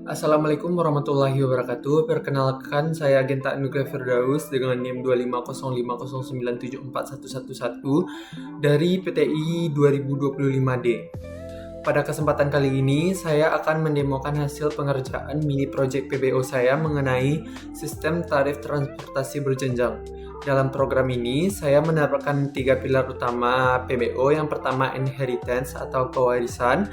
Assalamualaikum warahmatullahi wabarakatuh. Perkenalkan, saya Genta Anugrah Firdaus dengan NIM 2505009741111 dari PTI 2025D. Pada kesempatan kali ini, saya akan mendemokan hasil pengerjaan mini project PBO saya mengenai sistem tarif transportasi berjenjang. Dalam program ini, saya menerapkan 3 pilar utama PBO. Yang pertama, inheritance atau pewarisan.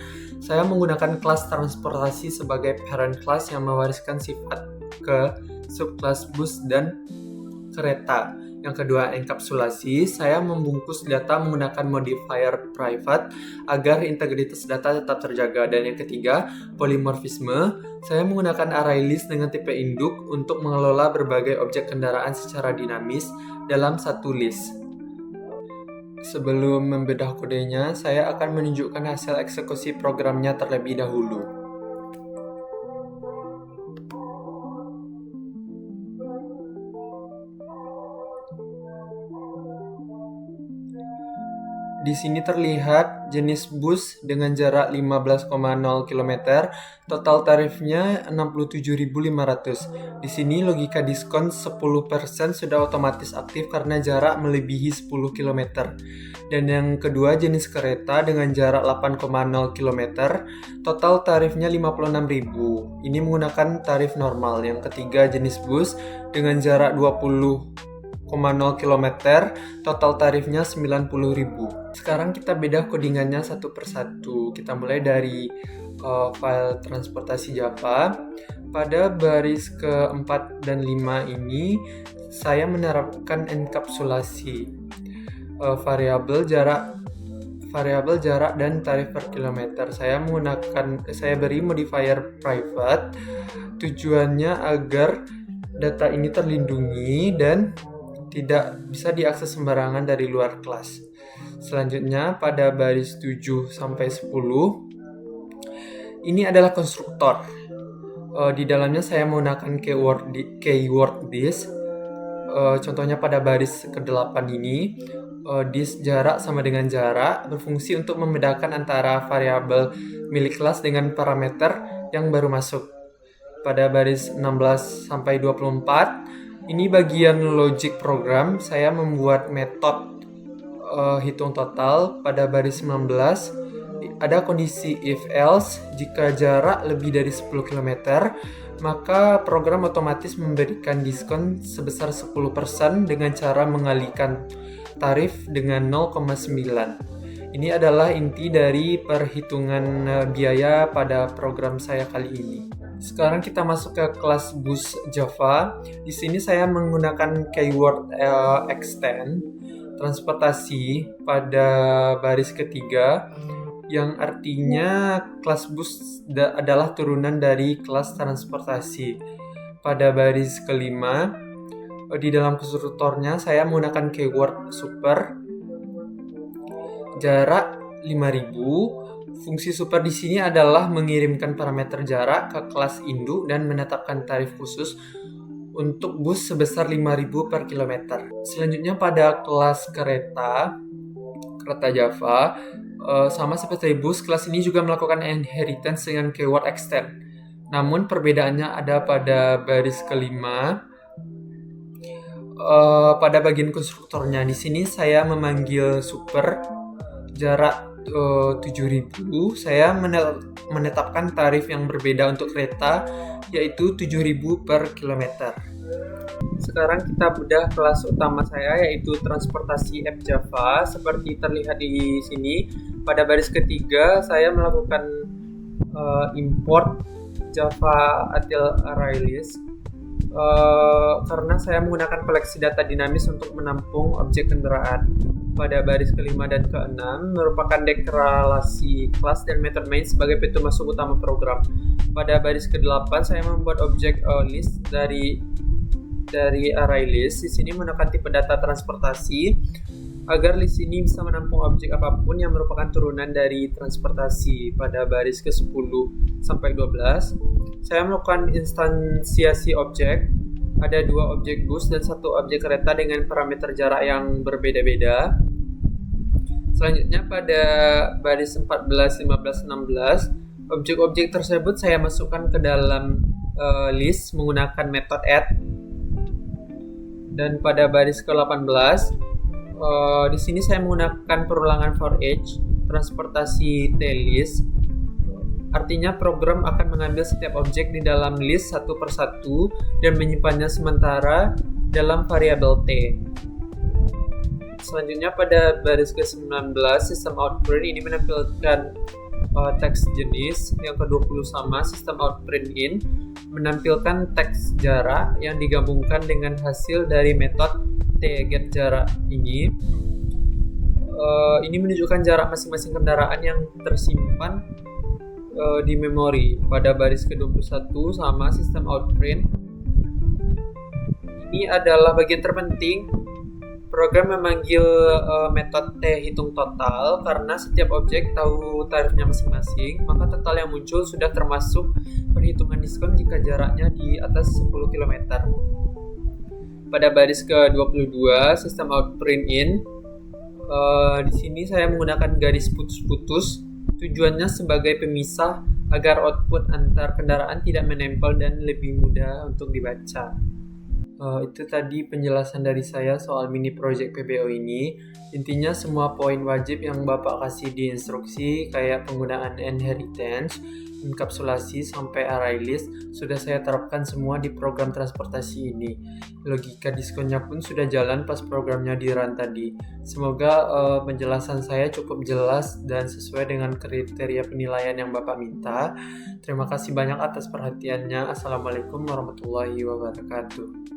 Saya menggunakan kelas transportasi sebagai parent class yang mewariskan sifat ke subkelas bus dan kereta. Yang kedua, enkapsulasi. Saya membungkus data menggunakan modifier private agar integritas data tetap terjaga. Dan yang ketiga, polymorphisme. Saya menggunakan array list dengan tipe induk untuk mengelola berbagai objek kendaraan secara dinamis dalam satu list. Sebelum membedah kodenya, saya akan menunjukkan hasil eksekusi programnya terlebih dahulu. Di sini terlihat jenis bus dengan jarak 15,0 km, total tarifnya 67.500. Di sini logika diskon 10% sudah otomatis aktif karena jarak melebihi 10 km. Dan yang kedua jenis kereta dengan jarak 8,0 km, total tarifnya 56.000. Ini menggunakan tarif normal. Yang ketiga jenis bus dengan jarak 20,0 km, total tarifnya 90.000. Sekarang kita bedah codingannya satu persatu. Kita mulai dari file transportasi Java. Pada baris ke-4 dan 5 ini, saya menerapkan enkapsulasi variabel jarak dan tarif per kilometer. Saya beri modifier private. Tujuannya agar data ini terlindungi dan tidak bisa diakses sembarangan dari luar kelas. Selanjutnya pada baris 7 sampai 10 ini adalah konstruktor. Di dalamnya saya menggunakan keyword this. Contohnya pada baris ke-8 ini, this jarak sama dengan jarak berfungsi untuk membedakan antara variabel milik kelas dengan parameter yang baru masuk. Pada baris 16 sampai 24 ini bagian logic program. Saya membuat metode hitung total. Pada baris 19 ada kondisi if else. Jika jarak lebih dari 10 km, maka program otomatis memberikan diskon sebesar 10% dengan cara mengalihkan tarif dengan 0,9. Ini adalah inti dari perhitungan biaya pada program saya kali ini. Sekarang kita masuk ke kelas bus Java. Di sini saya menggunakan keyword extend transportasi pada baris ketiga, yang artinya kelas bus adalah turunan dari kelas transportasi. Pada baris kelima, di dalam konstruktornya saya menggunakan keyword super, jarak 5.000. Fungsi super di sini adalah mengirimkan parameter jarak ke kelas induk dan menetapkan tarif khusus untuk bus sebesar 5.000 per kilometer. Selanjutnya pada kelas kereta Java, sama seperti bus, kelas ini juga melakukan inheritance dengan keyword extend. Namun perbedaannya ada pada baris kelima. Pada bagian konstruktornya di sini saya memanggil super jarak 7.000. Saya menetapkan tarif yang berbeda untuk kereta, yaitu 7.000 per kilometer. Sekarang kita bedah kelas utama saya, yaitu transportasi app Java. Seperti terlihat di sini, pada baris ketiga saya melakukan import Java Util Array List karena saya menggunakan koleksi data dinamis untuk menampung objek kendaraan. Pada baris kelima dan keenam merupakan deklarasi kelas dan method main sebagai pintu masuk utama program. Pada baris ke-8 saya membuat objek list dari array list. Di sini menggunakan tipe data transportasi agar list ini bisa menampung objek apapun yang merupakan turunan dari transportasi. Pada baris ke-10 sampai 12 saya melakukan instansiasi objek. Ada 2 objek bus dan 1 objek kereta dengan parameter jarak yang berbeda-beda. Selanjutnya pada baris 14, 15, 16 Objek-objek tersebut saya masukkan ke dalam list menggunakan metode add. Dan pada baris ke-18 di sini saya menggunakan perulangan for each transportasi T-list. Artinya program akan mengambil setiap objek di dalam list satu persatu dan menyimpannya sementara dalam variabel T. Selanjutnya pada baris ke-19 sistem outprint ini menampilkan teks jenis. Yang ke-20 sama sistem outprint in menampilkan teks jarak yang digabungkan dengan hasil dari metode tGetJarak ini. Ini menunjukkan jarak masing-masing kendaraan yang tersimpan di memori. Pada baris ke-21 sama sistem outprint. Ini adalah bagian terpenting. Program memanggil metode T hitung total karena setiap objek tahu tarifnya masing-masing, maka total yang muncul sudah termasuk perhitungan diskon jika jaraknya di atas 10 km. Pada baris ke-22 sistem outprint in, di sini saya menggunakan garis putus-putus. Tujuannya sebagai pemisah agar output antar kendaraan tidak menempel dan lebih mudah untuk dibaca. Itu tadi penjelasan dari saya soal mini project PBO ini. Intinya semua poin wajib yang Bapak kasih di instruksi kayak penggunaan inheritance, enkapsulasi sampai array list sudah saya terapkan semua di program transportasi ini. Logika diskonnya pun sudah jalan pas programnya di run tadi. Semoga penjelasan saya cukup jelas dan sesuai dengan kriteria penilaian yang Bapak minta. Terima kasih banyak atas perhatiannya. Assalamualaikum warahmatullahi wabarakatuh.